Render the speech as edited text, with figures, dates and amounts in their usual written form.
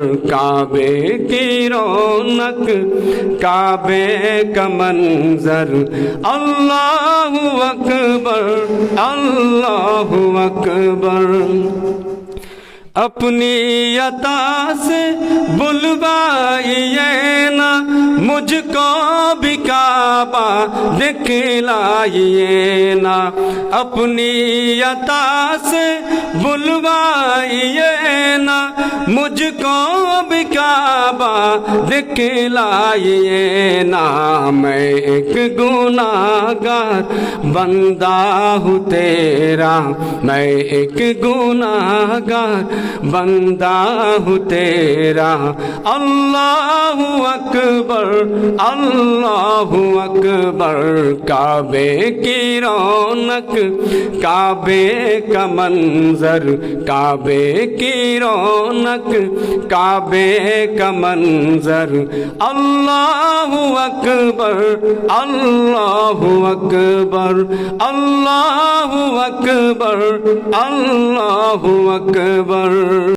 کعبے کی رونق کعبے کا منظر اللہ اکبر اللہ اکبر اپنی عطا سے بلوائیے نا مجھ کو بھی کعبہ دکھلائیے نا اپنی عطا سے بلوائیے نا مجھ کو بھی کعبہ دکھلائیے نا میں ایک گناہگار بندہ ہوں تیرا میں ایک گناہگار بندہ ہوں تیرا اللہ اکبر اللہ اکبر کعبے کی رونق کعبے کا منظر کعبے کی رونق کعبے کا منظر اللہ اکبر اللہ اکبر اللہ اکبر اللہ اکبر